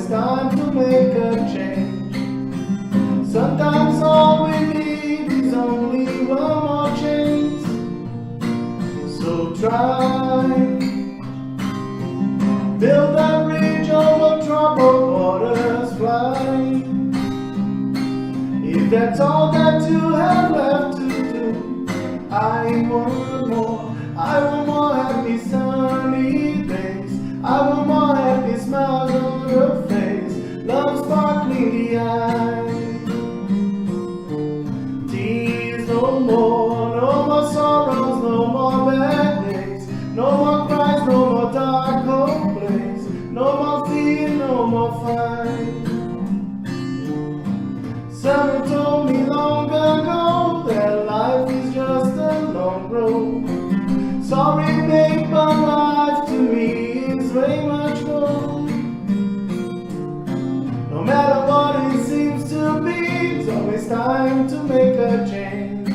it's time to make a change. Sometimes all we need is only one more chance. So try, build a bridge over troubled waters, fly. If that's all that you have left to do, I want more happy sunny days. I want more happy smiles on your face, love sparkling the eyes. Tears no more sorrows, no more bad days, no more cries, no more dark cold place, no more fear, no more fight. Someone told me long ago that life is just a long road. Sorry babe, but life to me is way much more. No matter what it seems to be, it's always time to make a change.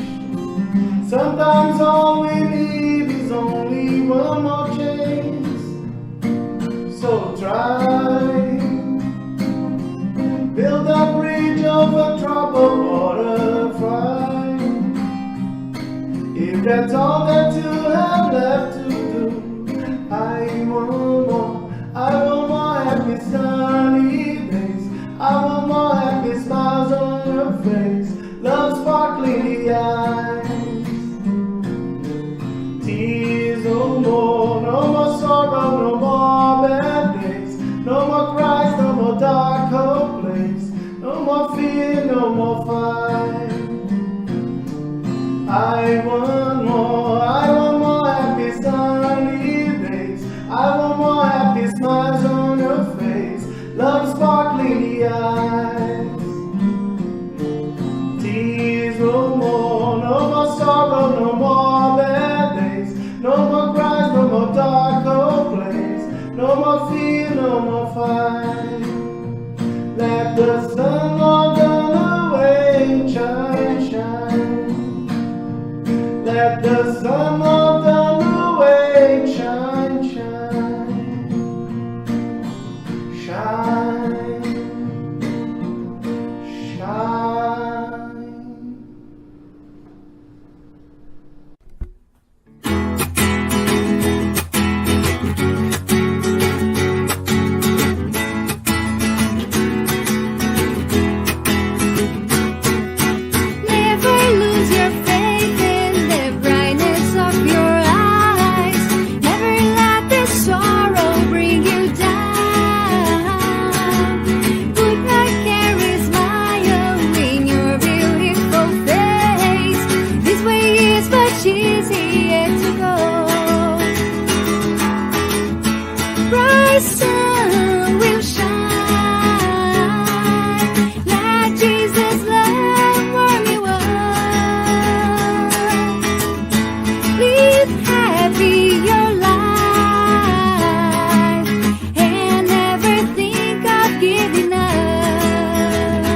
Sometimes all we need is only one more chance. So try, build a bridge over troubled water, fly. If that's all that you have left to do, I want more happy sunny days. I want more happy smiles on your face, love sparkling the eyes. Tears no more sorrow, no more bad days, no more cries, no more dark cold place, no more fear, no more fight. I want more happy sunny days. I want more happy smiles on your face, love sparkling the eyes. Tears no more sorrow, no more bad days, no more cries, no more dark cold place, no more fear, no more fight. Let the sun walk on the way, shine, shine. Let the sun walk down the way, shine, shine, shine, shine. Never lose your faith in the brightness of your eyes. Never let the sorrow bring you down. Put a carry smile in your beautiful face. This way is much easier to go. Bright sun will shine. Let Jesus' love warm you up. Live happy your life and never think of giving up.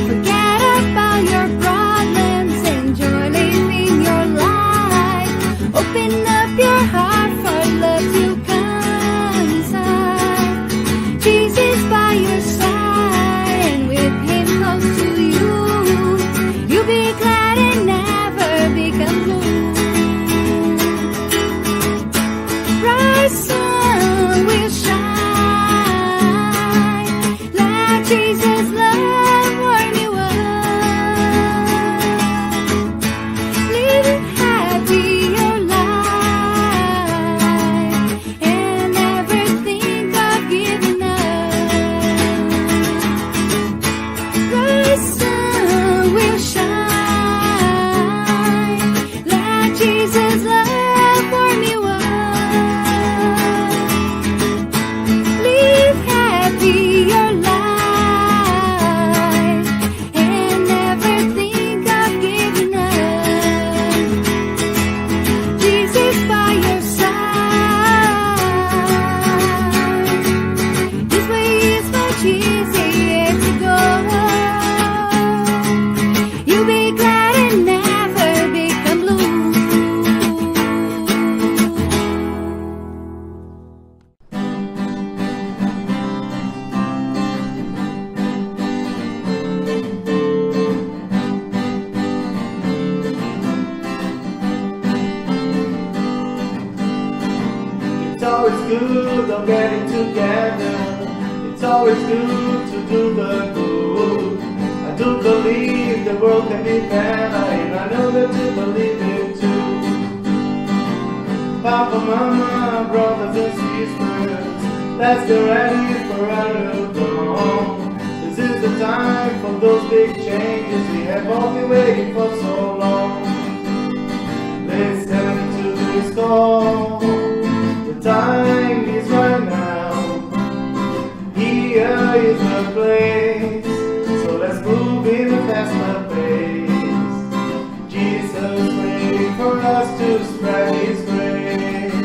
Forget about your problems, enjoy living your life. Open up your heart for love to come inside. Jesus by your side, and with Him close to you, you'll be glad and never become blue. Bright sun will shine. Let Jesus' love warm you up. Live happy your life always good of getting together. It's always good to do the good. I do believe the world can be better, and I know that you believe it too. Papa, Mama, brothers and sisters, let's get ready for a new dawn. This is the time for those big changes we have all been waiting for so long. Listen to this call, the time is right now. Here is the place, so let's move in a faster pace. Jesus waiting for us to spread His grace.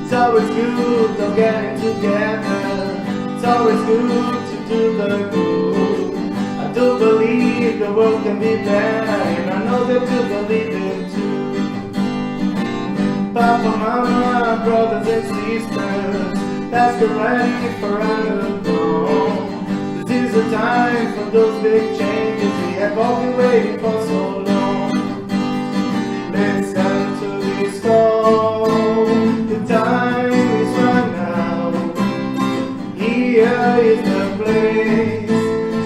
It's always good of getting together. It's always good to do the good. I do believe the world can be better, and I know that you believe it too. Papa, Mama, brothers and sisters, let's get ready for a new dawn. This is the time for those big changes we have all been waiting for so long. Listen to this call, the time is right now. Here is the place,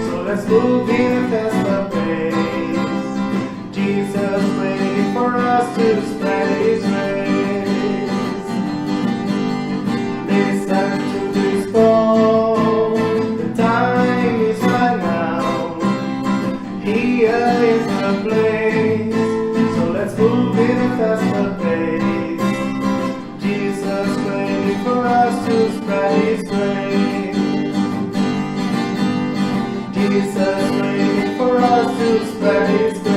so let's move in a faster pace. Jesus waiting for us to spread His grace. Listen to this call, the time is right now. Here is the place, so let's move in a faster pace. Jesus waiting for us to spread His grace. Jesus waiting for us to spread His grace.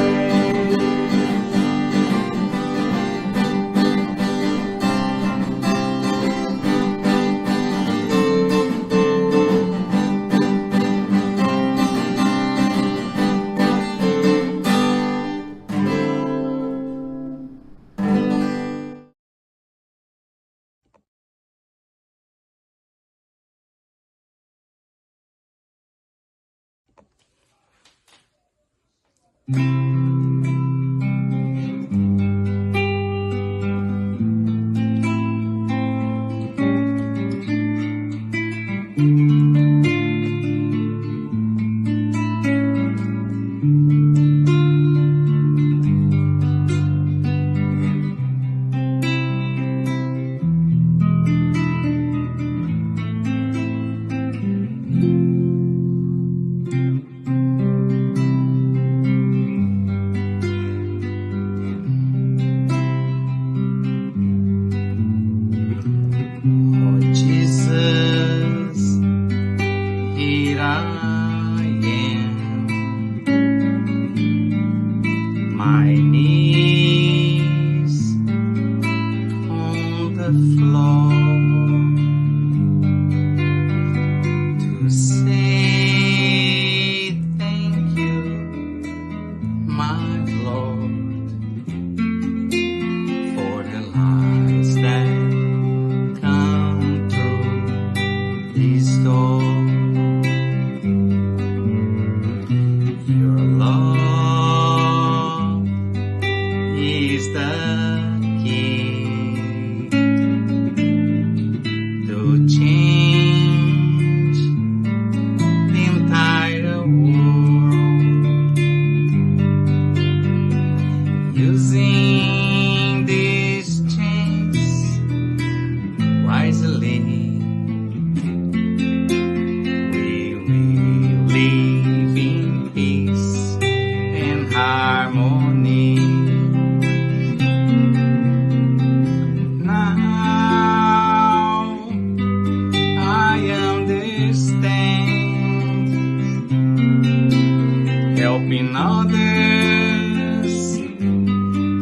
Helping others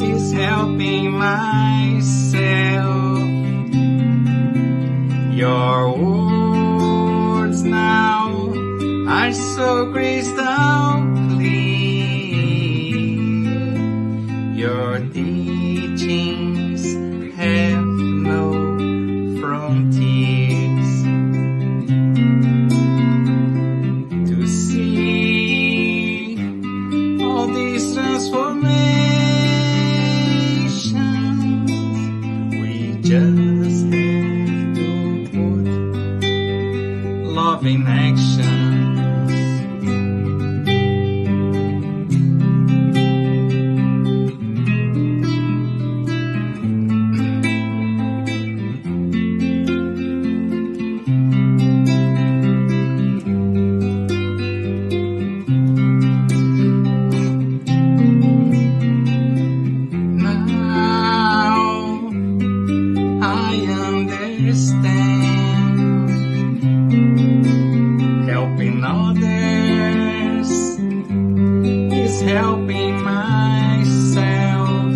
is helping myself. Your words now are so crystal clear. Your teachings have no frontiers. To see all these transformations just have to put love in action. Helping others is helping myself.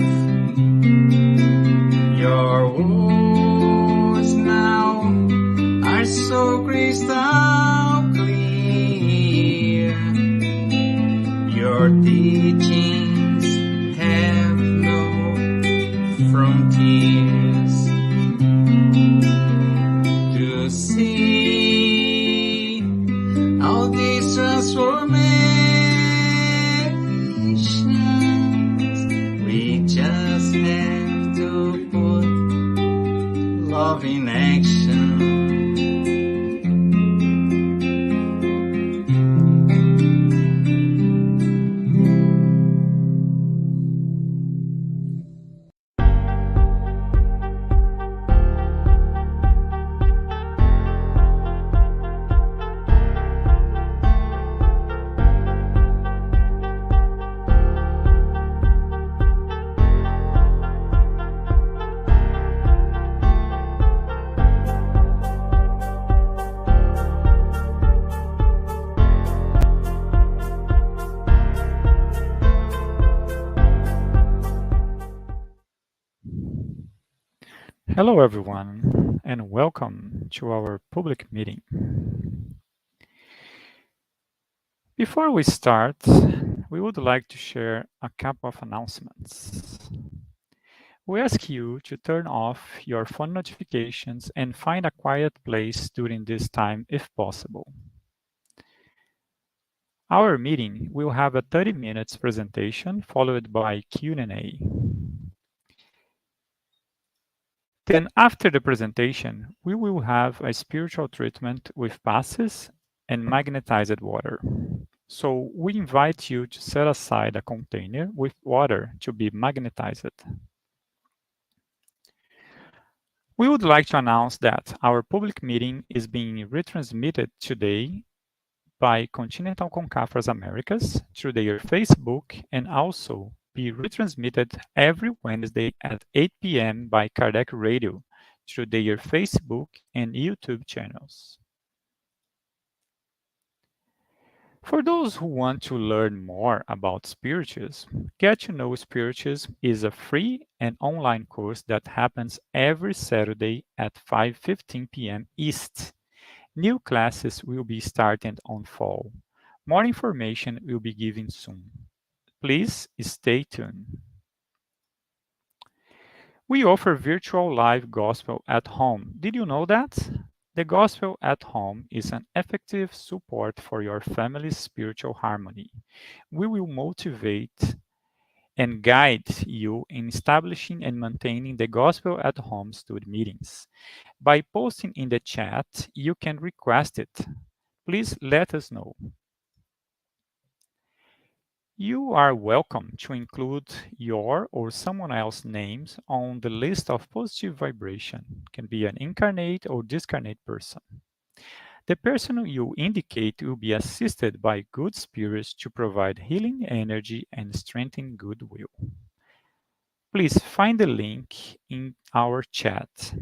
Your words now are so crystal clear. Your teachings have no frontiers. To see all these transformations, we just have to put love in action. Hello, everyone, and welcome to our public meeting. Before we start, we would like to share a couple of announcements. We ask you to turn off your phone notifications and find a quiet place during this time if possible. Our meeting will have a 30 minutes presentation followed by Q&A. Then after the presentation, we will have a spiritual treatment with passes and magnetized water. So we invite you to set aside a container with water to be magnetized. We would like to announce that our public meeting is being retransmitted today by Continental Concafras Americas through their Facebook and also be retransmitted every Wednesday at 8 p.m. by Kardec Radio through their Facebook and YouTube channels. For those who want to learn more about Spiritism, Get to Know Spiritism is a free and online course that happens every Saturday at 5:15 p.m. East. New classes will be starting on fall. More information will be given soon. Please stay tuned. We offer virtual live gospel at home. Did you know that? The gospel at home is an effective support for your family's spiritual harmony. We will motivate and guide you in establishing and maintaining the gospel at home study meetings. By posting in the chat, you can request it. Please let us know. You are welcome to include your or someone else's names on the list of positive vibration. It can be an incarnate or discarnate person. The person you indicate will be assisted by good spirits to provide healing energy and strengthen goodwill. Please find the link in our chat.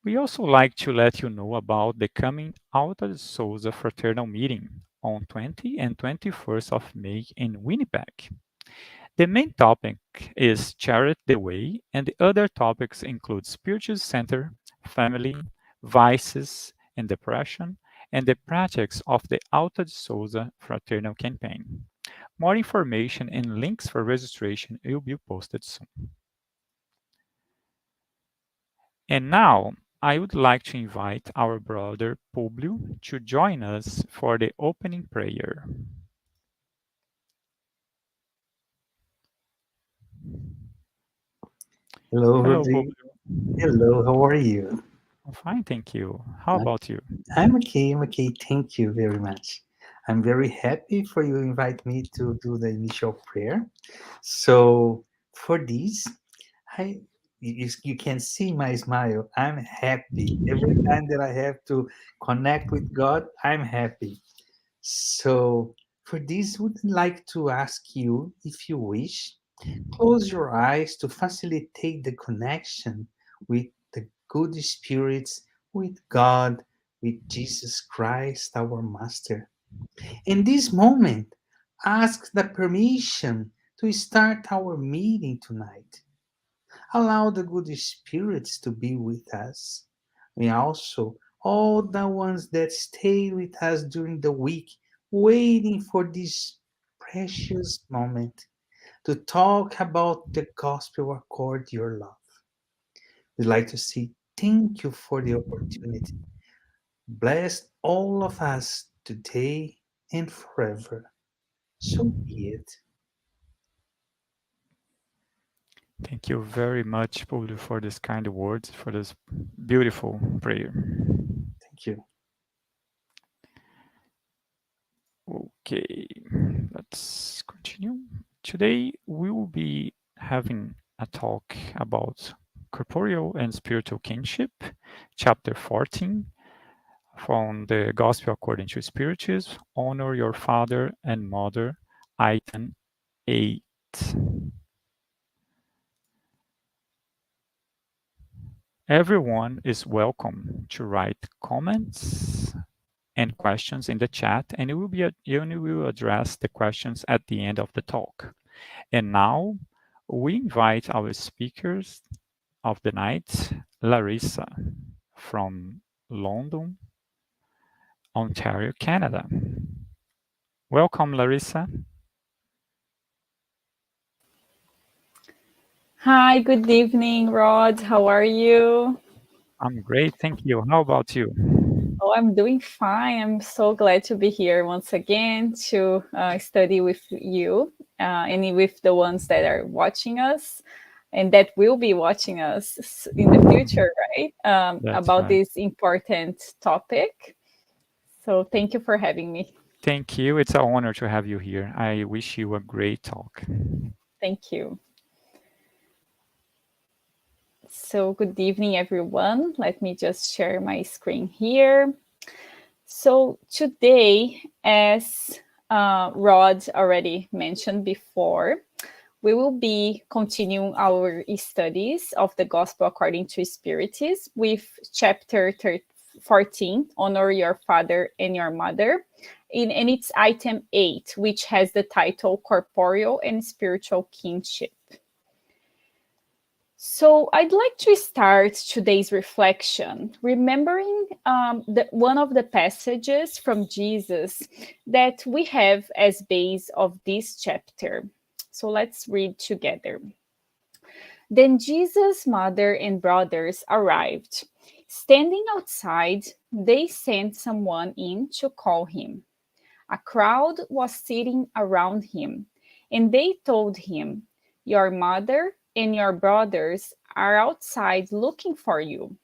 We also like to let you know about the coming Alta de Souza Fraternal Meeting on 20 and 21st of May in Winnipeg. The main topic is Charity the Way, and the other topics include Spiritual Center, family, vices and depression, and the practice of the Alta de Souza Fraternal campaign. More information and links for registration will be posted soon. And now, I would like to invite our brother Publio to join us for the opening prayer. Hello, Hello, Rodrigo. Publio. Hello, how are you? I'm fine, thank you. How I- about you? I'm okay. I'm okay. Thank you very much. I'm very happy for you invite me to do the initial prayer. So for this, you can see my smile. I'm happy every time that I have to connect with God. I'm happy. So for this, would like to ask you, if you wish, close your eyes to facilitate the connection with the good spirits, with God, with Jesus Christ, our Master. In this moment, ask the permission to start our meeting tonight. Allow the good spirits to be with us. And also, all the ones that stay with us during the week, waiting for this precious moment to talk about the gospel accord your love. We'd like to say thank you for the opportunity. Bless all of us today and forever. So be it. Thank you very much, Publio, for this kind words, for this beautiful prayer. Thank you. Okay, let's continue. Today we will be having a talk about corporeal and spiritual kinship, chapter 14, from the Gospel according to Spiritism, honor your father and mother, item 8. Everyone is welcome to write comments and questions in the chat, and we will address the questions at the end of the talk. And now we invite our speakers of the night, Larissa from London, Ontario, Canada. Welcome, Larissa. Hi, good evening, Rod. How are you? I'm great, thank you. How about you? Oh, I'm doing fine. I'm so glad to be here once again to study with you and with the ones that are watching us and that will be watching us in the future, right? That's About right. this important topic. So, thank you for having me. Thank you. It's an honor to have you here. I wish you a great talk. Thank you. So, good evening, everyone. Let me just share my screen here. So today, as Rod already mentioned before, we will be continuing our studies of the Gospel according to Spiritism with chapter 14, Honor Your Father and Your Mother, and it's item 8, which has the title Corporeal and Spiritual Kinship. So I'd like to start today's reflection remembering one of the passages from Jesus that we have as base of this chapter. So let's read together. Then Jesus' mother and brothers arrived. Standing outside, they sent someone in to call him. A crowd was sitting around him, and they told him, "Your mother and your brothers are outside looking for you."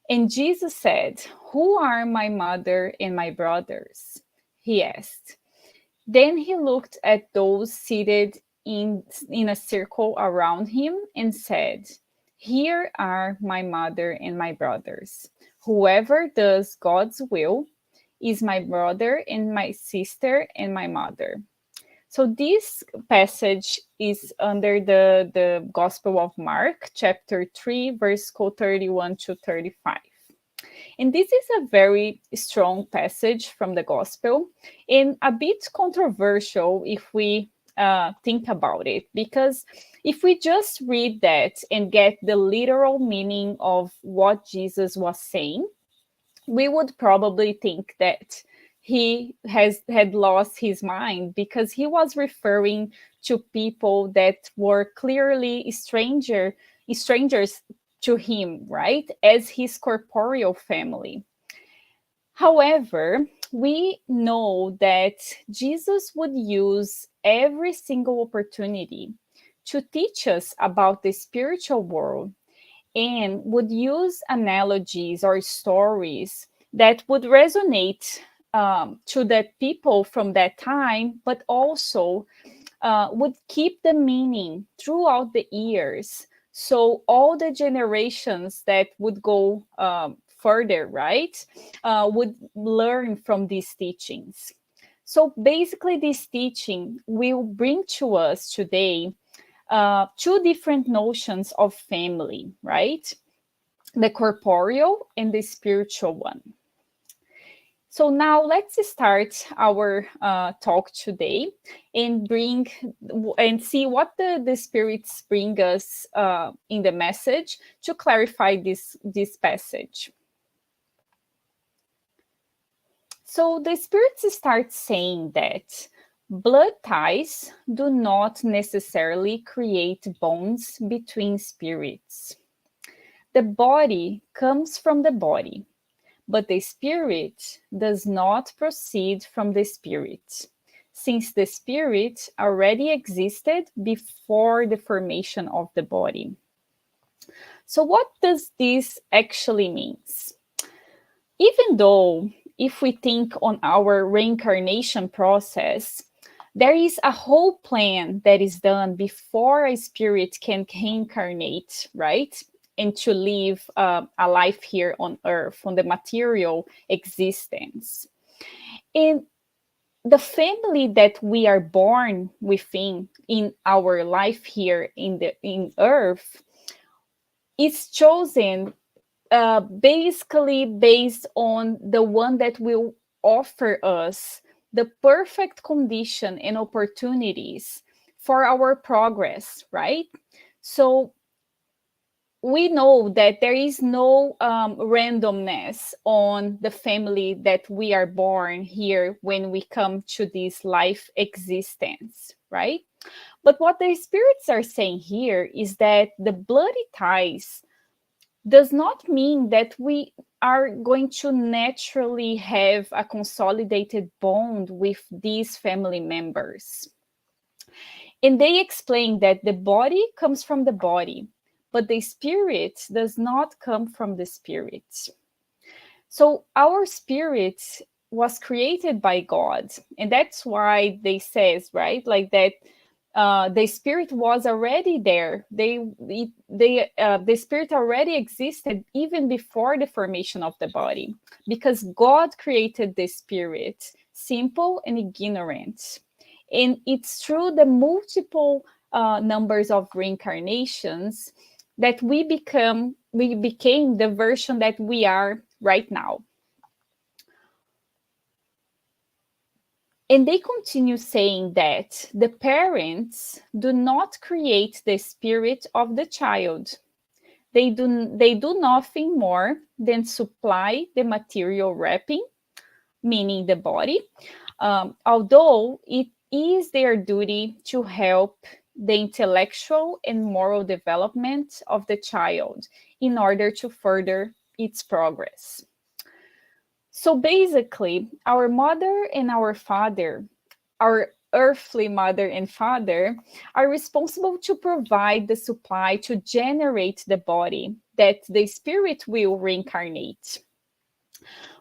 And Jesus said, "Who are my mother and my brothers?" he asked. Then he looked at those seated in a circle around him and said, "Here are my mother and my brothers. Whoever does God's will is my brother and my sister and my mother." So this passage is under the Gospel of Mark, chapter 3, verse 31 to 35. And this is a very strong passage from the Gospel and a bit controversial if we think about it, because if we just read that and get the literal meaning of what Jesus was saying, we would probably think that he had lost his mind because he was referring to people that were clearly strangers to him, right, as his corporeal family. However, we know that Jesus would use every single opportunity to teach us about the spiritual world and would use analogies or stories that would resonate to the people from that time, but also would keep the meaning throughout the years. So all the generations that would go further, right, would learn from these teachings. So basically, this teaching will bring to us today two different notions of family, right? The corporeal and the spiritual one. So now let's start our talk today and see what the spirits bring us in the message to clarify this passage. So the spirits start saying that blood ties do not necessarily create bonds between spirits. The body comes from the body, but the spirit does not proceed from the spirit, since the spirit already existed before the formation of the body. So what does this actually mean? Even though if we think on our reincarnation process, there is a whole plan that is done before a spirit can reincarnate, right? And to live a life here on earth, on the material existence. And the family that we are born within in our life here in earth is chosen basically based on the one that will offer us the perfect condition and opportunities for our progress, right? So we know that there is no randomness on the family that we are born here when we come to this life existence, right? But what the spirits are saying here is that the bloody ties does not mean that we are going to naturally have a consolidated bond with these family members. And they explain that the body comes from the body, but the spirit does not come from the spirit. So our spirit was created by God, and that's why they says, right, like that the spirit was already there. The spirit already existed even before the formation of the body, because God created the spirit simple and ignorant. And it's through the multiple numbers of reincarnations that we became the version that we are right now. And they continue saying that the parents do not create the spirit of the child. They do nothing more than supply the material wrapping, meaning the body, although it is their duty to help the intellectual and moral development of the child in order to further its progress. So basically, our mother and our father, our earthly mother and father, are responsible to provide the supply to generate the body that the spirit will reincarnate.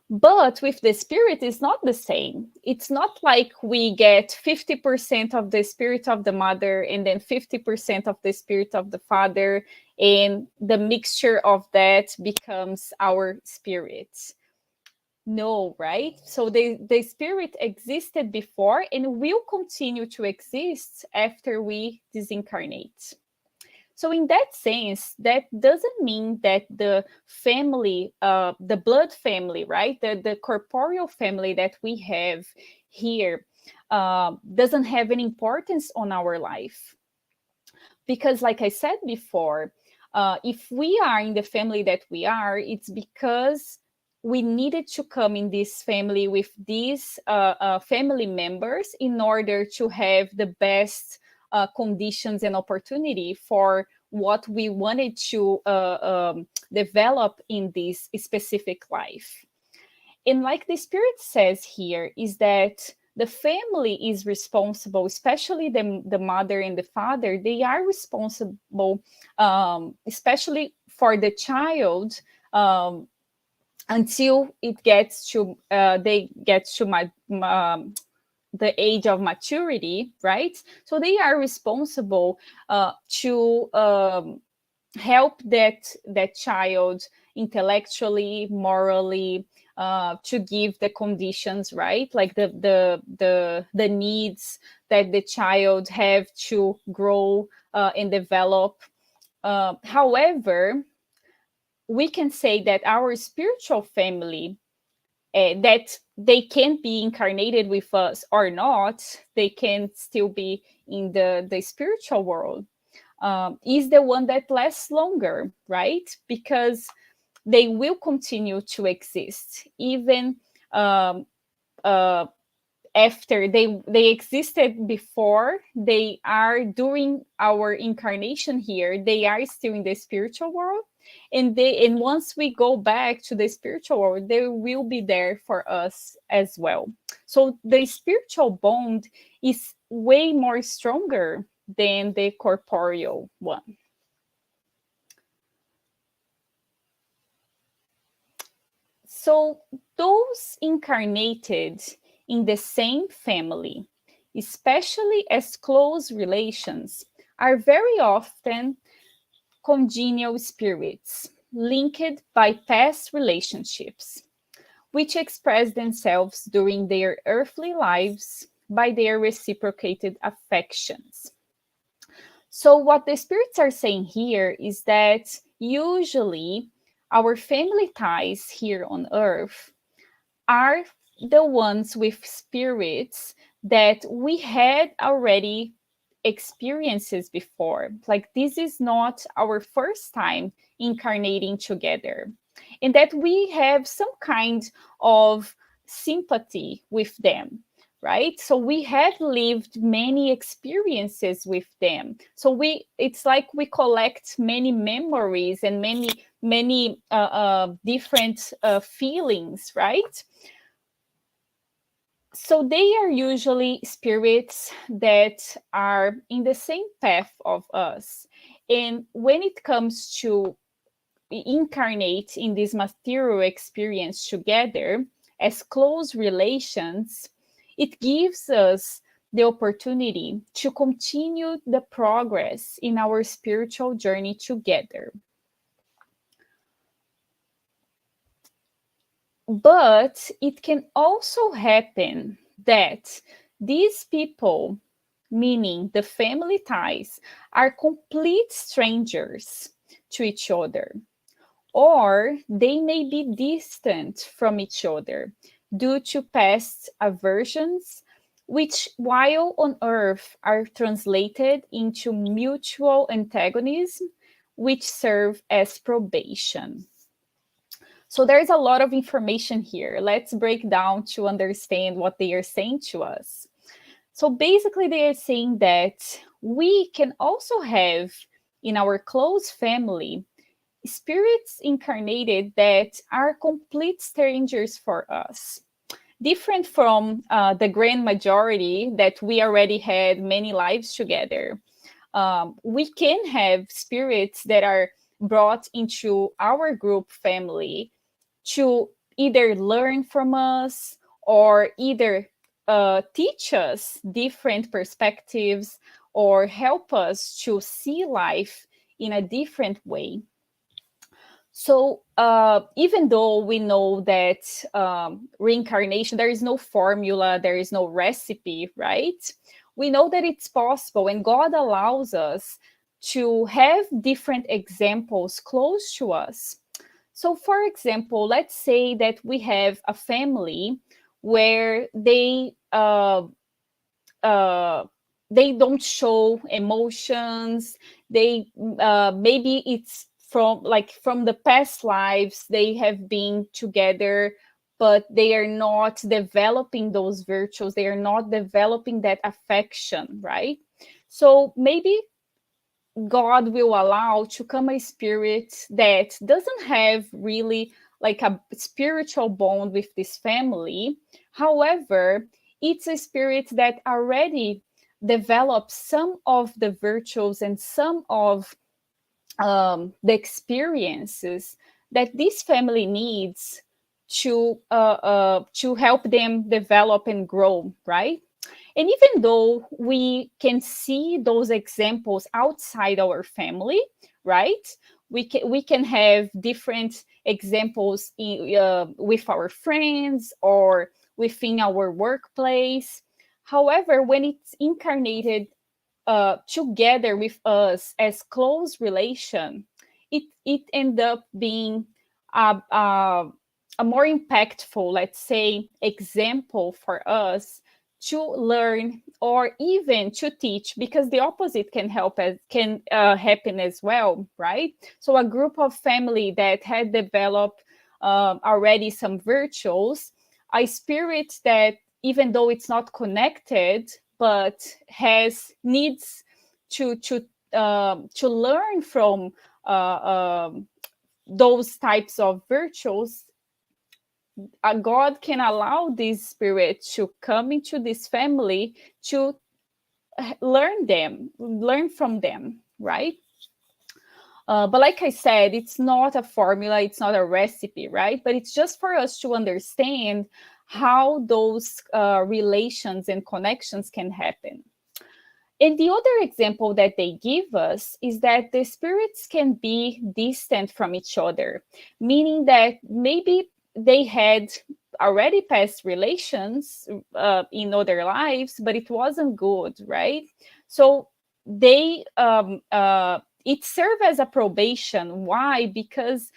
But with the spirit, it's not the same. It's not like we get 50% of the spirit of the mother and then 50% of the spirit of the father, and the mixture of that becomes our spirit. No, right? So the spirit existed before and will continue to exist after we disincarnate. So in that sense, that doesn't mean that the family, the blood family, right? The corporeal family that we have here doesn't have any importance on our life. Because like I said before, if we are in the family that we are, it's because we needed to come in this family with these family members in order to have the best conditions and opportunity for what we wanted to develop in this specific life. And like the spirit says here, is that the family is responsible, especially the mother and the father. They are responsible, especially for the child, until it gets to they get to the age of maturity, right? So they are responsible to help that child intellectually, morally, to give the conditions, right? Like the needs that the child have to grow and develop. However, we can say that our spiritual family, that they can be incarnated with us or not, they can still be in the spiritual world, is the one that lasts longer, right? Because they will continue to exist even uh, after they existed before. They are during our incarnation here, they are still in the spiritual world, and once we go back to the spiritual world, they will be there for us as well. So the spiritual bond is way more stronger than the corporeal one. So those incarnated in the same family, especially as close relations, are very often congenial spirits linked by past relationships, which express themselves during their earthly lives by their reciprocated affections. So, what the spirits are saying here is that usually our family ties here on earth are the ones with spirits that we had already experiences before. Like, this is not our first time incarnating together, and that we have some kind of sympathy with them, right? So we have lived many experiences with them, so it's like we collect many memories and many different feelings, right? So they are usually spirits that are in the same path of us. And when it comes to incarnate in this material experience together as close relations, it gives us the opportunity to continue the progress in our spiritual journey together. But it can also happen that these people, meaning the family ties, are complete strangers to each other, or they may be distant from each other due to past aversions, which, while on earth, are translated into mutual antagonism, which serve as probation. So there's a lot of information here. Let's break down to understand what they are saying to us. So basically, they are saying that we can also have in our close family spirits incarnated that are complete strangers for us, different from the grand majority that we already had many lives together. We can have spirits that are brought into our group family to either learn from us or either teach us different perspectives or help us to see life in a different way. So even though we know that reincarnation, there is no formula, there is no recipe, right? We know that it's possible, and God allows us to have different examples close to us. So, for example, let's say that we have a family where they don't show emotions. They maybe it's from the past lives they have been together, but they are not developing those virtues. They are not developing that affection, right? So maybe God will allow to come a spirit that doesn't have really like a spiritual bond with this family. However, it's a spirit that already developed some of the virtues and some of the experiences that this family needs to help them develop and grow, right? And even though we can see those examples outside our family, right? We can have different examples with our friends or within our workplace. However, when it's incarnated together with us as close relation, it end up being a more impactful, let's say, example for us to learn or even to teach, because the opposite can happen as well, right? So a group of family that had developed already some virtues, a spirit that, even though it's not connected, but has needs to learn from those types of virtues, God can allow this spirit to come into this family to learn from them, right? But like I said, it's not a formula, it's not a recipe, right? But it's just for us to understand how those relations and connections can happen. And the other example that they give us is that the spirits can be distant from each other, meaning that maybe they had already past relations in other lives, but it wasn't good, right? So they it served as a probation. Why? Because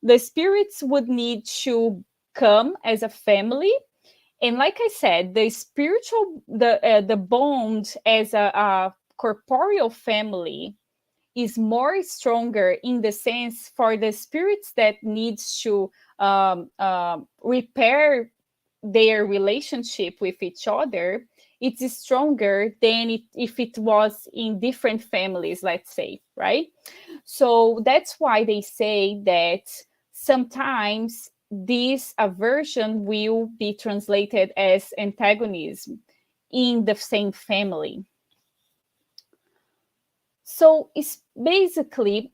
the spirits would need to come as a family, and like I said, the bond as a corporeal family is more stronger in the sense for the spirits that needs to repair their relationship with each other. It's stronger than if it was in different families, let's say, right? So that's why they say that sometimes this aversion will be translated as antagonism in the same family. So it's basically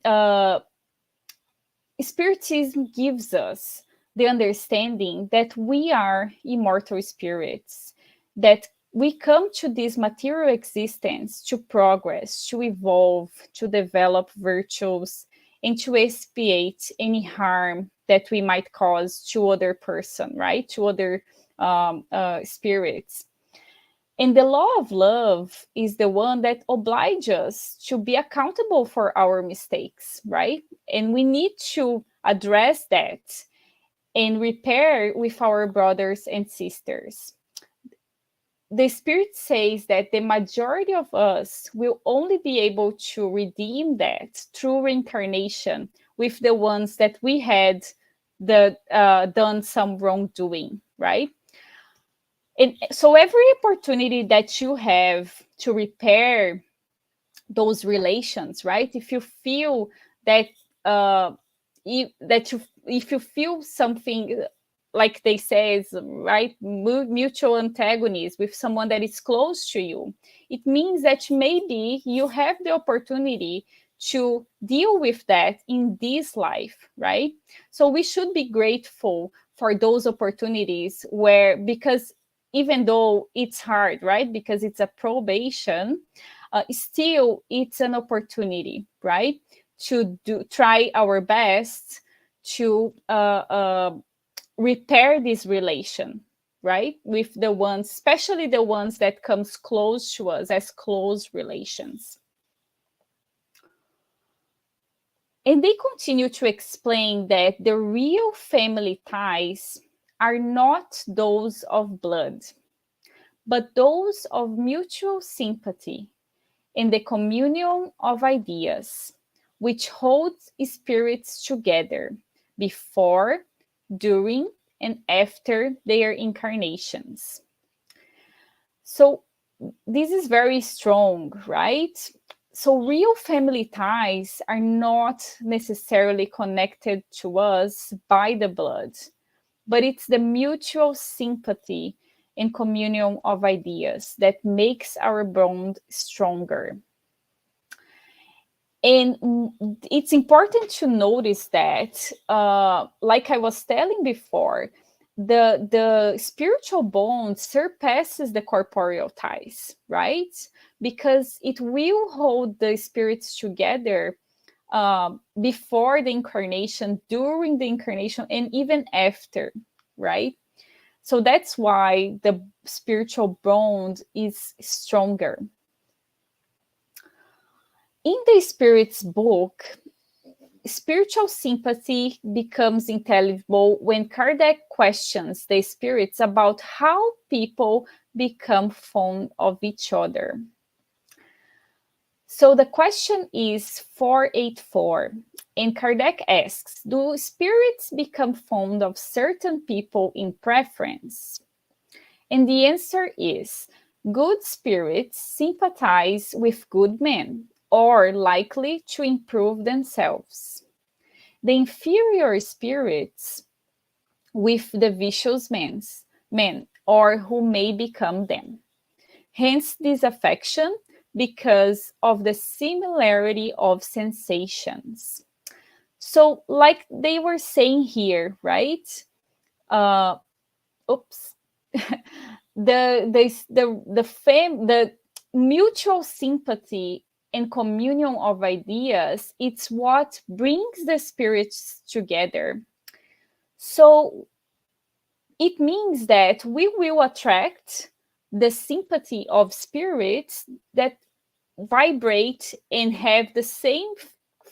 Spiritism gives us the understanding that we are immortal spirits, that we come to this material existence to progress, to evolve, to develop virtues, and to expiate any harm that we might cause to other person, right? To other spirits. And the law of love is the one that obliges us to be accountable for our mistakes, right? And we need to address that and repair with our brothers and sisters. The Spirit says that the majority of us will only be able to redeem that through reincarnation with the ones that we had done some wrongdoing, right? And so every opportunity that you have to repair those relations, right? If you feel that if you feel something, like they say, right, mutual antagonism with someone that is close to you, it means that maybe you have the opportunity to deal with that in this life, right? So we should be grateful for those opportunities because even though it's hard, right? Because it's a probation, still it's an opportunity, right? To try our best to repair this relation, right? With the ones, especially the ones that comes close to us as close relations. And they continue to explain that the real family ties are not those of blood, but those of mutual sympathy and the communion of ideas, which holds spirits together before, during, and after their incarnations. So this is very strong, right? So real family ties are not necessarily connected to us by the blood, but it's the mutual sympathy and communion of ideas that makes our bond stronger. And it's important to notice that, like I was telling before, the spiritual bond surpasses the corporeal ties, right? Because it will hold the spirits together before the incarnation, during the incarnation, and even after, right? So that's why the spiritual bond is stronger. In the Spirit's book, spiritual sympathy becomes intelligible when Kardec questions the spirits about how people become fond of each other. So the question is 484, and Kardec asks, do spirits become fond of certain people in preference? And the answer is, good spirits sympathize with good men, or likely to improve themselves. The inferior spirits with the vicious men, or who may become them. Hence this affection, because of the similarity of sensations. So, like they were saying here, right? Oops. The mutual sympathy and communion of ideas, it's what brings the spirits together. So it means that we will attract the sympathy of spirits that vibrate and have the same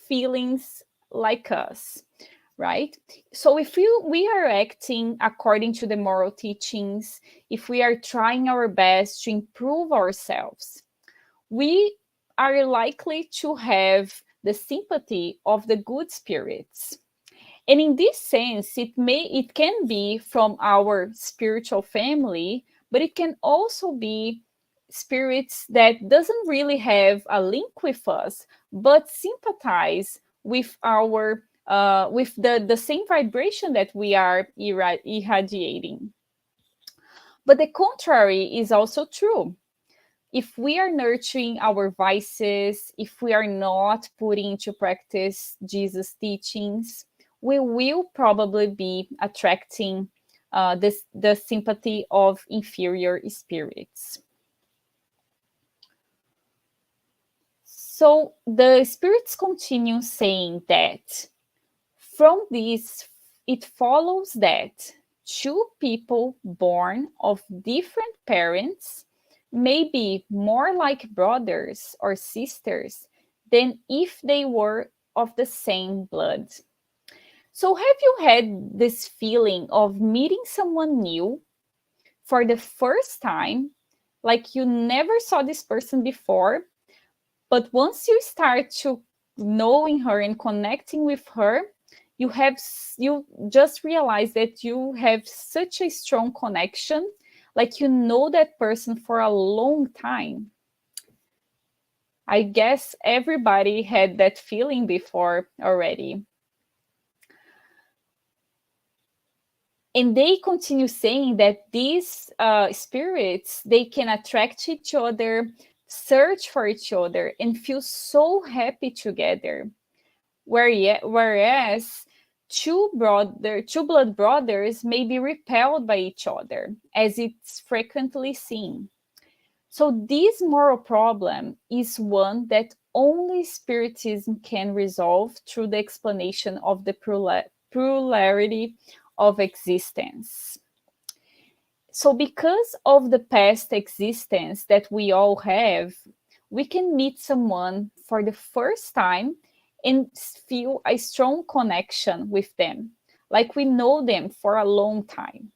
feelings like us, right? So if we are acting according to the moral teachings, if we are trying our best to improve ourselves, we are likely to have the sympathy of the good spirits. And in this sense, it can be from our spiritual family, but it can also be spirits that doesn't really have a link with us, but sympathize with our with the same vibration that we are irradiating. But the contrary is also true. If we are nurturing our vices, if we are not putting into practice Jesus' teachings, we will probably be attracting the sympathy of inferior spirits. So the spirits continue saying that from this, it follows that two people born of different parents may be more like brothers or sisters than if they were of the same blood. So have you had this feeling of meeting someone new for the first time, like you never saw this person before, but once you start to knowing her and connecting with her, you just realize that you have such a strong connection, like you know that person for a long time? I guess everybody had that feeling before already. And they continue saying that these spirits, they can attract each other, search for each other, and feel so happy together. Whereas two blood brothers may be repelled by each other, as it's frequently seen. So this moral problem is one that only Spiritism can resolve through the explanation of the plurality of existence. So because of the past existence that we all have, we can meet someone for the first time and feel a strong connection with them, like we know them for a long time.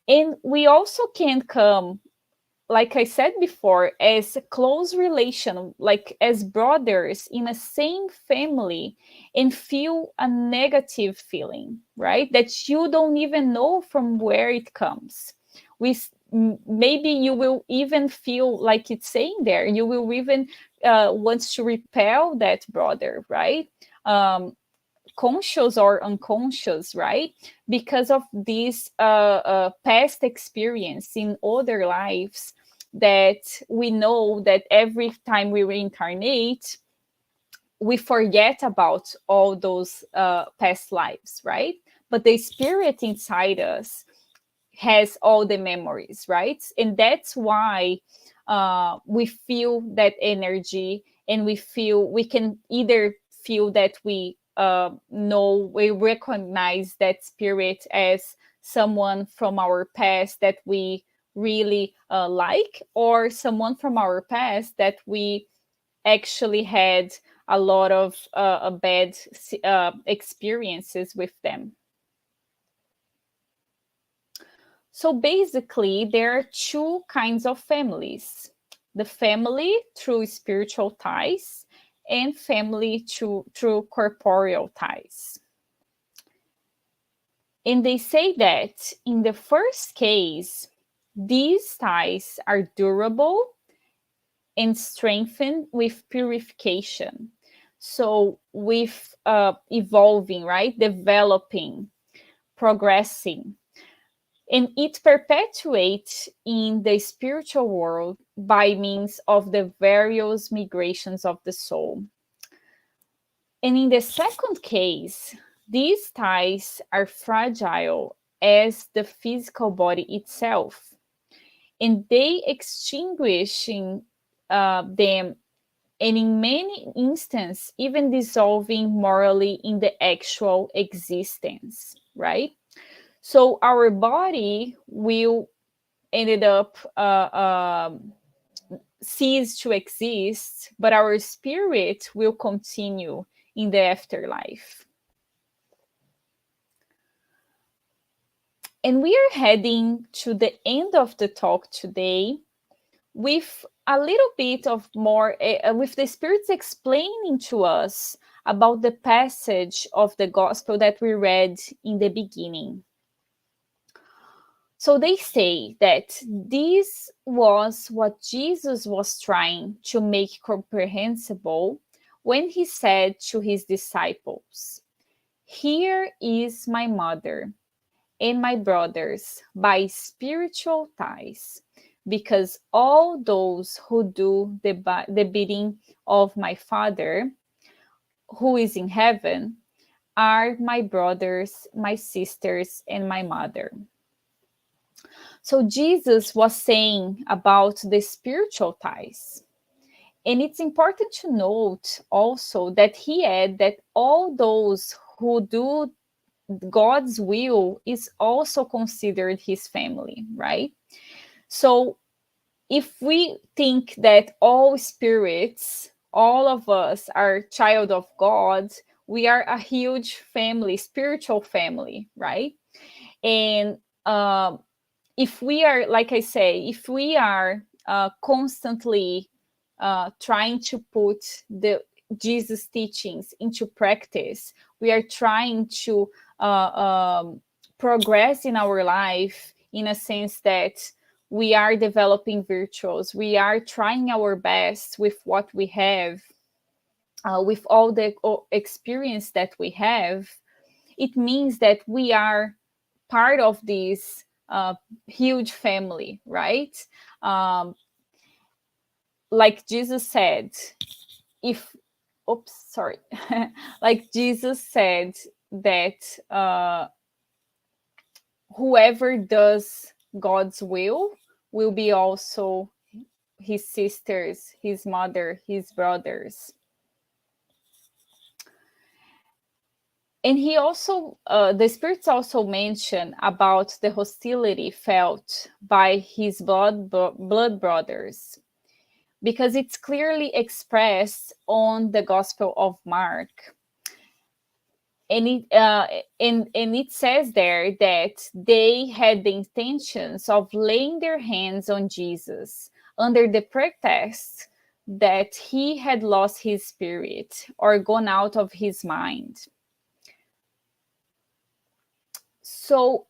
And we also can come, like I said before, as a close relation, like as brothers in a same family, and feel a negative feeling, right? That you don't even know from where it comes. Maybe you will even feel like it's saying there, you will even want to repel that brother, right? conscious or unconscious, right? Because of this past experience in other lives, that we know that every time we reincarnate, we forget about all those past lives, right? But the spirit inside us has all the memories, right? And that's why we feel that energy, and we can either feel that we we recognize that spirit as someone from our past that we really like, or someone from our past that we actually had a lot of bad experiences with them. So basically, there are two kinds of families: the family through spiritual ties, and family through corporeal ties. And they say that in the first case, these ties are durable and strengthened with purification. So, with evolving, right? Developing, progressing. And it perpetuates in the spiritual world by means of the various migrations of the soul. And in the second case, these ties are fragile as the physical body itself, and they extinguishing them, and in many instances, even dissolving morally in the actual existence, right? So our body will ended up cease to exist, but our spirit will continue in the afterlife. And we are heading to the end of the talk today with a little bit of more, with the spirits explaining to us about the passage of the gospel that we read in the beginning. So they say that this was what Jesus was trying to make comprehensible when he said to his disciples, "Here is my mother and my brothers by spiritual ties, because all those who do the bidding of my Father, who is in heaven, are my brothers, my sisters, and my mother." So Jesus was saying about the spiritual ties. And it's important to note also that he had that all those who do God's will is also considered his family, right? So if we think that all spirits, all of us are child of God, we are a huge family, spiritual family, right? And if we are, like I say, if we are constantly trying to put the Jesus teachings into practice, we are trying to progress in our life, in a sense that we are developing virtues, we are trying our best with what we have, with all the experience that we have. It means that we are part of this huge family, right? Like Jesus said, like Jesus said that whoever does God's will be also his sisters, his mother, his brothers. And he also, the spirits also mention about the hostility felt by his blood brothers, because it's clearly expressed on the Gospel of Mark. And it says there that they had the intentions of laying their hands on Jesus under the pretext that he had lost his spirit or gone out of his mind. So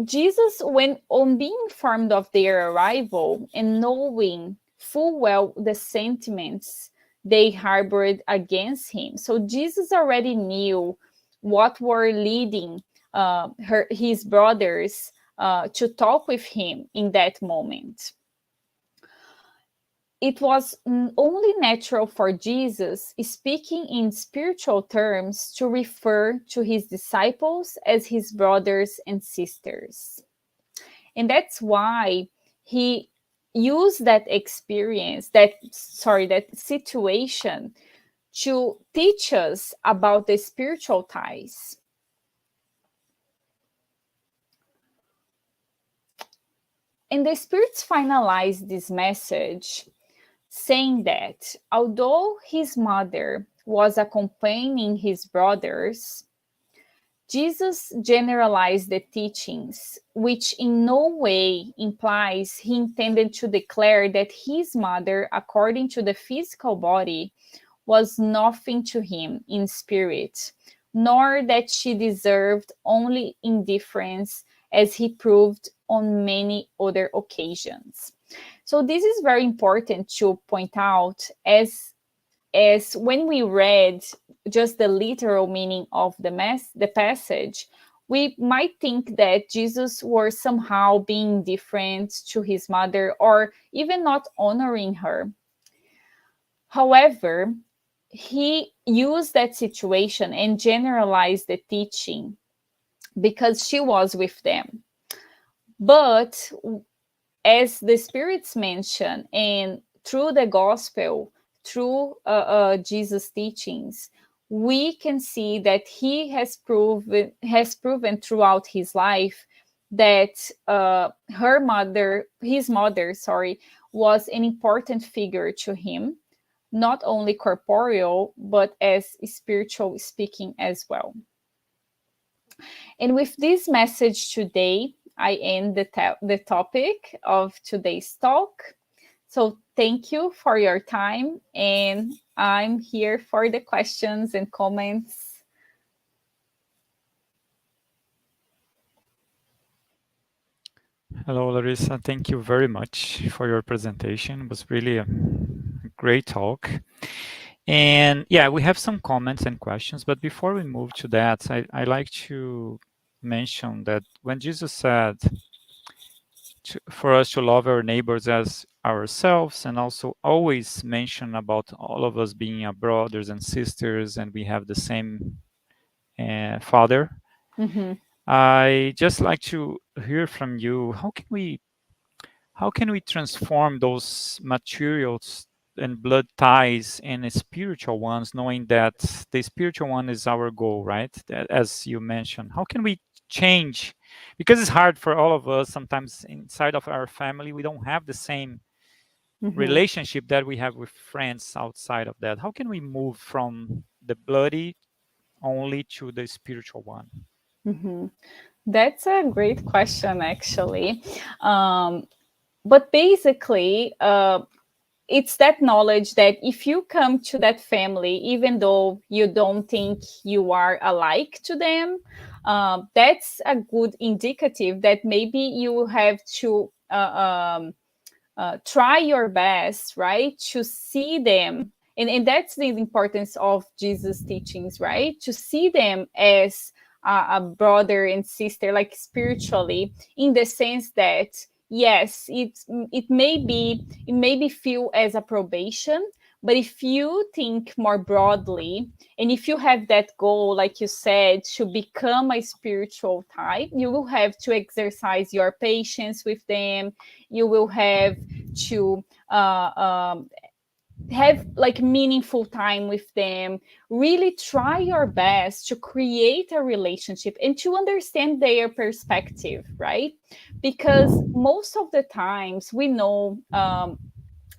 Jesus, when on being informed of their arrival and knowing full well the sentiments they harbored against him, so Jesus already knew what were leading his brothers to talk with him in that moment. It was only natural for Jesus, speaking in spiritual terms, to refer to his disciples as his brothers and sisters. And that's why he used that experience, that situation, to teach us about the spiritual ties. And the spirits finalized this message saying that although his mother was accompanying his brothers, Jesus generalized the teachings, which in no way implies he intended to declare that his mother, according to the physical body, was nothing to him in spirit, nor that she deserved only indifference, as he proved on many other occasions. So this is very important to point out, as when we read just the literal meaning of the passage, we might think that Jesus was somehow being different to his mother or even not honoring her. However, he used that situation and generalized the teaching because she was with them. But as the spirits mention, and through the gospel, through Jesus' teachings, we can see that he has proven throughout his life that his mother, was an important figure to him, not only corporeal, but as spiritual speaking as well. And with this message today, I end the topic of today's talk. So thank you for your time, and I'm here for the questions and comments. Hello, Larissa. Thank you very much for your presentation. It was really a great talk. And yeah, we have some comments and questions, but before we move to that, I like to mention that when Jesus said for us to love our neighbors as ourselves, and also always mention about all of us being brothers and sisters, and we have the same Father, I just like to hear from you, how can we transform those materials and blood ties and spiritual ones, knowing that the spiritual one is our goal, right? As you mentioned, how can we change? Because it's hard for all of us. Sometimes inside of our family, we don't have the same relationship that we have with friends outside of that. How can we move from the bloody only to the spiritual one? That's a great question, actually. But basically, it's that knowledge that if you come to that family, even though you don't think you are alike to them, that's a good indicative that maybe you have to try your best, right, to see them. And that's the importance of Jesus' teachings, right? To see them as a brother and sister, like spiritually, in the sense that yes, it may be feel as a probation, but if you think more broadly, and if you have that goal, like you said, to become a spiritual type, you will have to exercise your patience with them. You will have to have like meaningful time with them, really try your best to create a relationship and to understand their perspective, right? Because most of the times we know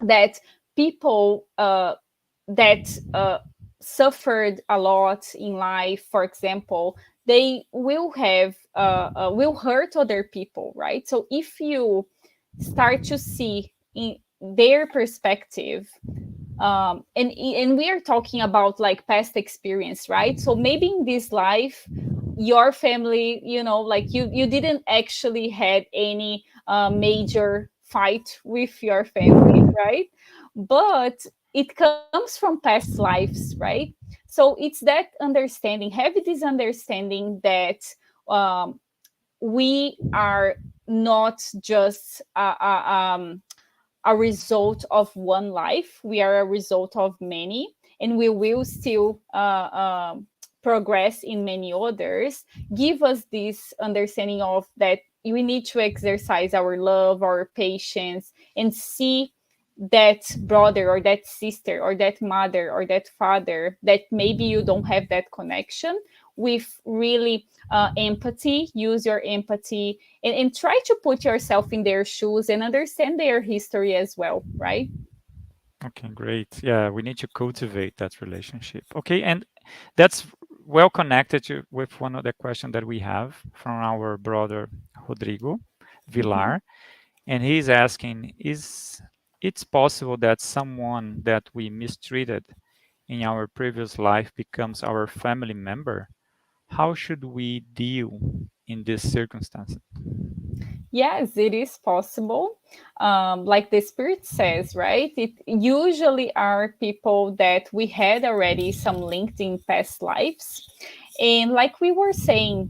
that people that suffered a lot in life, for example, they will have will hurt other people, right? So if you start to see in their perspective, and we are talking about like past experience, right? So maybe in this life your family, like you didn't actually had any major fight with your family, right? But it comes from past lives, right? So it's that understanding, have this understanding that um, we are not just a result of one life. We are a result of many, and we will still progress in many others. Give us this understanding of that we need to exercise our love, our patience, and see that brother or that sister or that mother or that father that maybe you don't have that connection with, really empathy. Use your empathy and try to put yourself in their shoes and understand their history as well, right? Okay, great. Yeah, we need to cultivate that relationship. Okay, and that's well connected with one of the questions that we have from our brother Rodrigo Mhm. Villar, and he's asking, is it's possible that someone that we mistreated in our previous life becomes our family member? How should we deal in this circumstance? Yes, it is possible. Like the Spirit says, right? It usually are people that we had already some linked in past lives. And like we were saying,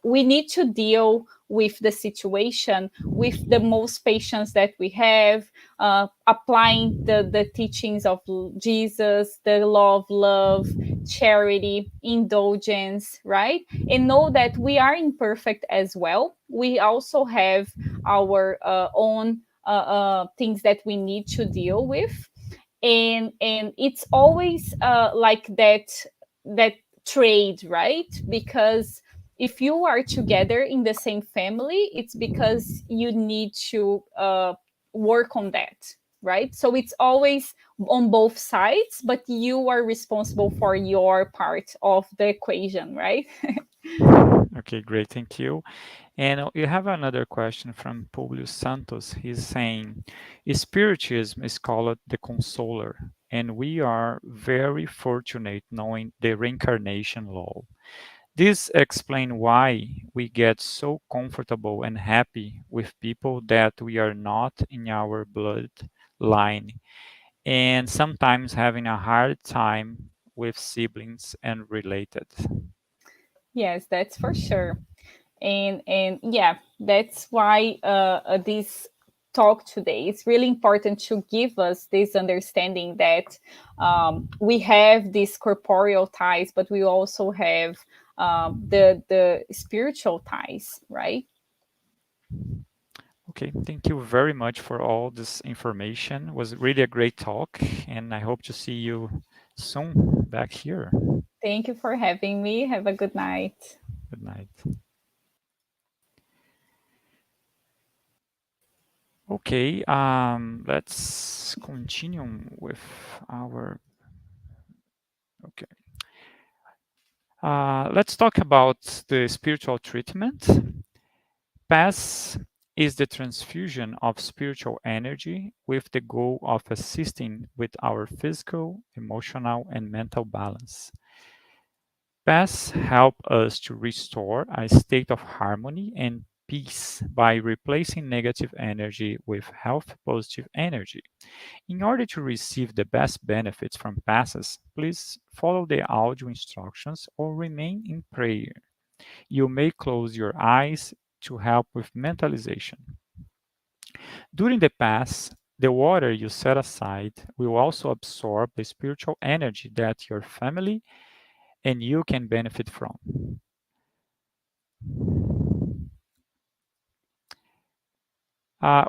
we need to deal with the situation with the most patience that we have, applying the teachings of Jesus, the law of love, charity, indulgence, right? And know that we are imperfect as well. We also have our own things that we need to deal with, and it's always like that trade, right? Because if you are together in the same family, it's because you need to work on that, right? So it's always on both sides, but you are responsible for your part of the equation, right? Okay, great, thank you. And you have another question from Publius Santos. He's saying, Spiritism is called the consoler, and we are very fortunate knowing the reincarnation law. This explains why we get so comfortable and happy with people that we are not in our bloodline, and sometimes having a hard time with siblings and related. Yes, that's for sure. And yeah, that's why this talk today is really important to give us this understanding that we have these corporeal ties, but we also have the spiritual ties, right? Okay, thank you very much for all this information. It was really a great talk, and I hope to see you soon back here. Thank you for having me. Have a good night. Good night. Okay, let's continue with our. Okay, let's talk about the spiritual treatment. PASS is the transfusion of spiritual energy with the goal of assisting with our physical, emotional, and mental balance. Paths help us to restore a state of harmony and peace by replacing negative energy with health positive energy. In order to receive the best benefits from passes, please follow the audio instructions or remain in prayer. You may close your eyes to help with mentalization. During the pass, the water you set aside will also absorb the spiritual energy that your family and you can benefit from.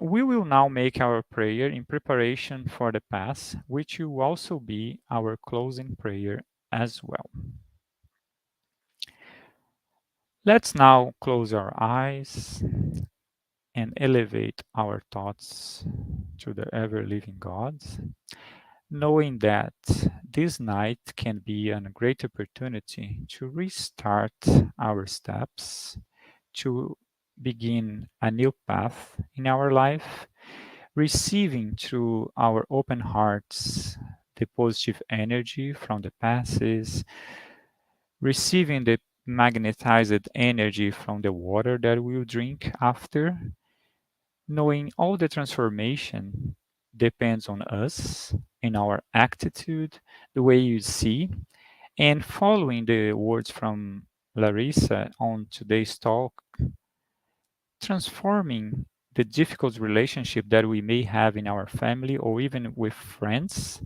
We will now make our prayer in preparation for the Pass, which will also be our closing prayer as well. Let's now close our eyes and elevate our thoughts to the ever living God, knowing that this night can be a great opportunity to restart our steps, to begin a new path in our life, receiving through our open hearts the positive energy from the passes, receiving the magnetized energy from the water that we'll drink after, knowing all the transformation depends on us in our attitude, the way you see, and following the words from Larissa on today's talk, transforming the difficult relationship that we may have in our family or even with friends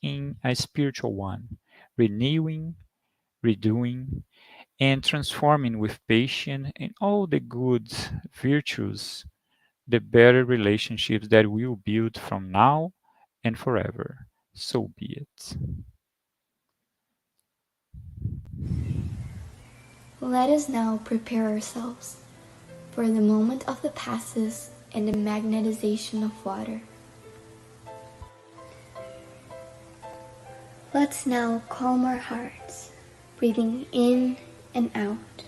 in a spiritual one, renewing, redoing, and transforming with patience and all the good virtues, the better relationships that we will build from now and forever. So be it. Let us now prepare ourselves for the moment of the passes and the magnetization of water. Let's now calm our hearts, breathing in and out.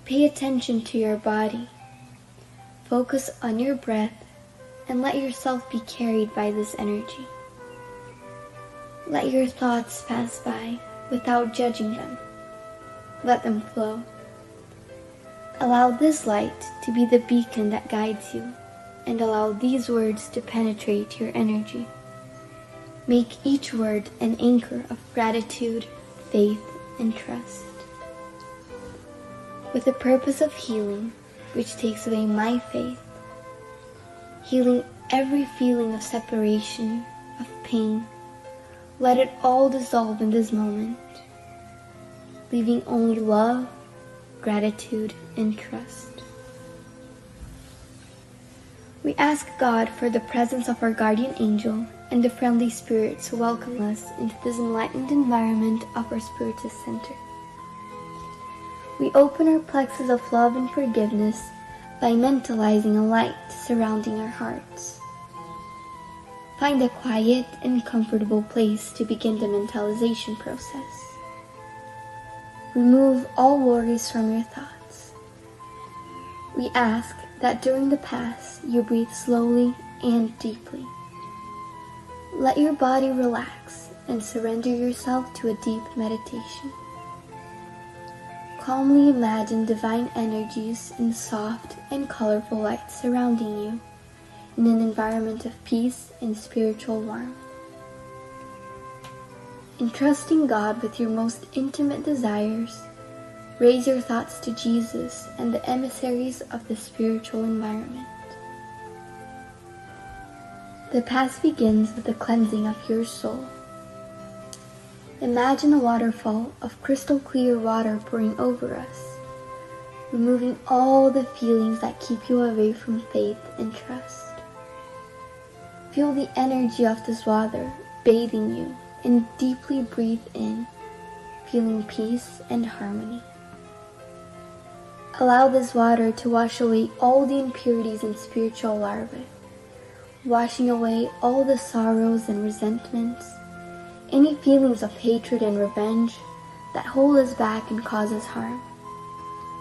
Pay attention to your body. Focus on your breath and let yourself be carried by this energy. Let your thoughts pass by without judging them. Let them flow. Allow this light to be the beacon that guides you, and allow these words to penetrate your energy. Make each word an anchor of gratitude, faith, and trust. With the purpose of healing, which takes away my faith, healing every feeling of separation, of pain, let it all dissolve in this moment, leaving only love, gratitude, and trust. We ask God for the presence of our guardian angel and the friendly spirits who welcome us into this enlightened environment of our Spiritist Center. We open our plexus of love and forgiveness by mentalizing a light surrounding our hearts. Find a quiet and comfortable place to begin the mentalization process. Remove all worries from your thoughts. We ask that during the pass you breathe slowly and deeply. Let your body relax and surrender yourself to a deep meditation. Calmly imagine divine energies in soft and colorful light surrounding you in an environment of peace and spiritual warmth. Entrusting God with your most intimate desires, raise your thoughts to Jesus and the emissaries of the spiritual environment. The pass begins with the cleansing of your soul. Imagine a waterfall of crystal clear water pouring over us, removing all the feelings that keep you away from faith and trust. Feel the energy of this water bathing you and deeply breathe in, feeling peace and harmony. Allow this water to wash away all the impurities and spiritual larvae, washing away all the sorrows and resentments, any feelings of hatred and revenge that hold us back and cause us harm,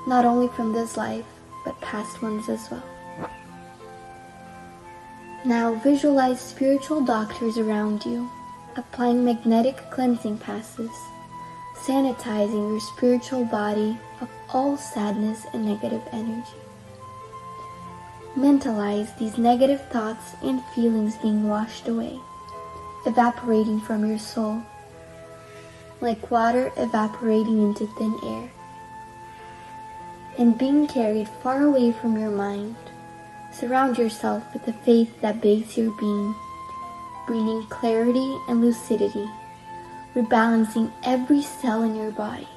not only from this life, but past ones as well. Now visualize spiritual doctors around you, applying magnetic cleansing passes, sanitizing your spiritual body of all sadness and negative energy. Mentalize these negative thoughts and feelings being washed away, evaporating from your soul, like water evaporating into thin air, and being carried far away from your mind. Surround yourself with the faith that bathes your being, bringing clarity and lucidity, rebalancing every cell in your body.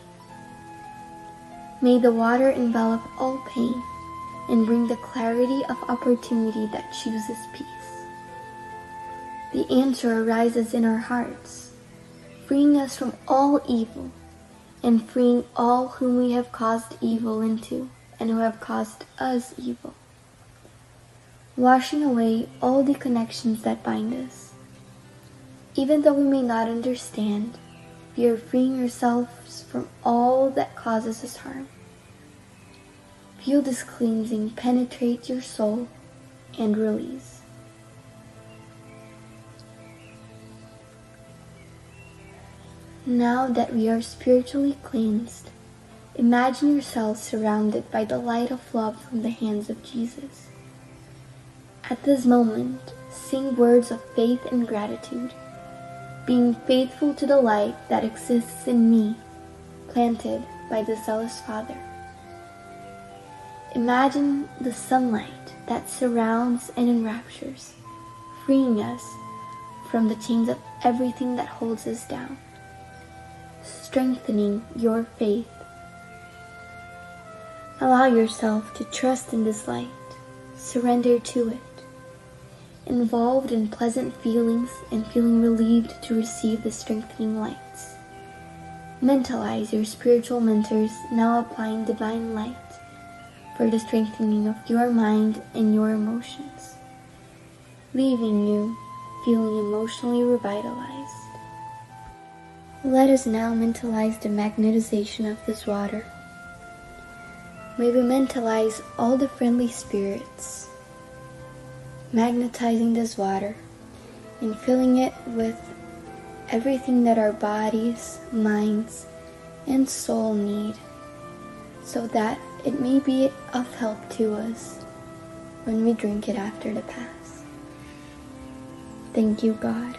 May the water envelop all pain and bring the clarity of opportunity that chooses peace. The answer arises in our hearts, freeing us from all evil and freeing all whom we have caused evil into and who have caused us evil, washing away all the connections that bind us. Even though we may not understand, we are freeing ourselves from all that causes us harm. Feel this cleansing penetrate your soul and release. Now that we are spiritually cleansed, imagine yourself surrounded by the light of love from the hands of Jesus. At this moment, sing words of faith and gratitude, being faithful to the light that exists in me, planted by the zealous Father. Imagine the sunlight that surrounds and enraptures, freeing us from the chains of everything that holds us down, strengthening your faith. Allow yourself to trust in this light, surrender to it, involved in pleasant feelings and feeling relieved to receive the strengthening lights. Mentalize your spiritual mentors now applying divine light for the strengthening of your mind and your emotions, leaving you feeling emotionally revitalized. Let us now mentalize the magnetization of this water. May we mentalize all the friendly spirits, magnetizing this water and filling it with everything that our bodies, minds, and soul need, so that it may be of help to us when we drink it after the Pass. Thank you, God.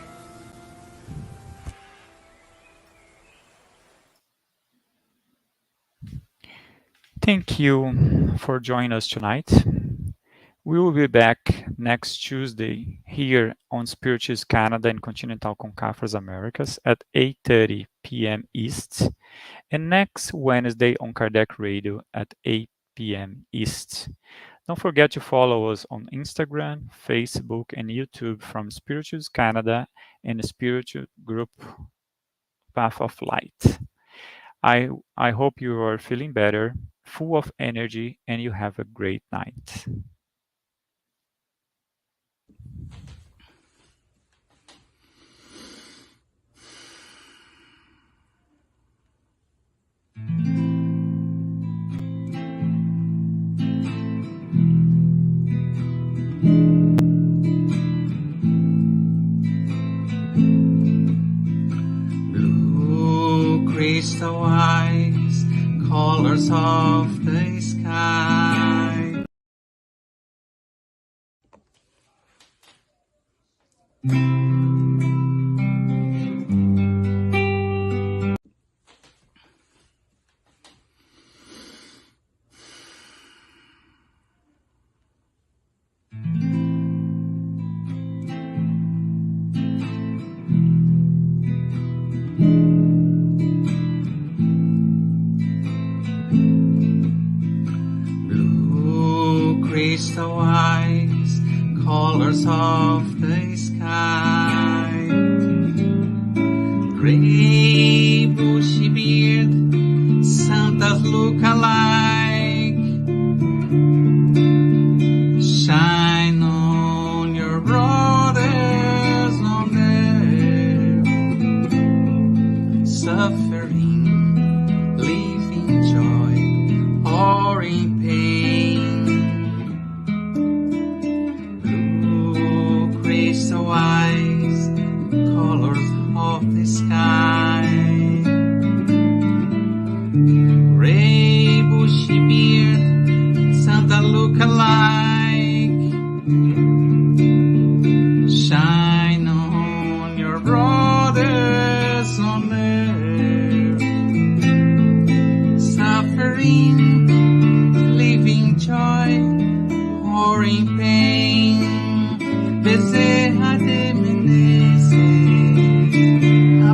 Thank you for joining us tonight. We will be back next Tuesday here on Spiritist Canada and Continental Concafres Americas at 8:30 p.m. East, and next Wednesday on Kardec Radio at 8 p.m. East. Don't forget to follow us on Instagram, Facebook, and YouTube from Spiritist Canada and the Spiritual Group Path of Light. I hope you are feeling better, full of energy, and you have a great night. Blue crystal eyes, colors of the sky. Blue crystal eyes, colors of the sky. Gray bushy beard, Santa's look alike. Shine on your brothers on earth, suffering, living joy, or in pain. Blue crystal eyes, colors of the sky. Gray bushy beard, Santa look alike. Shine on your brothers on earth, suffering, living joy, or in pain. Bezerra de Menezes,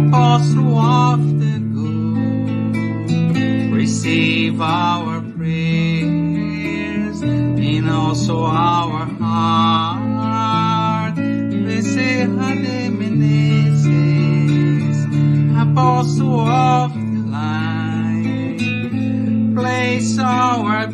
Apostle of the good, receive our prayers and also our heart. Bezerra de Menezes, Apostle of the light, place our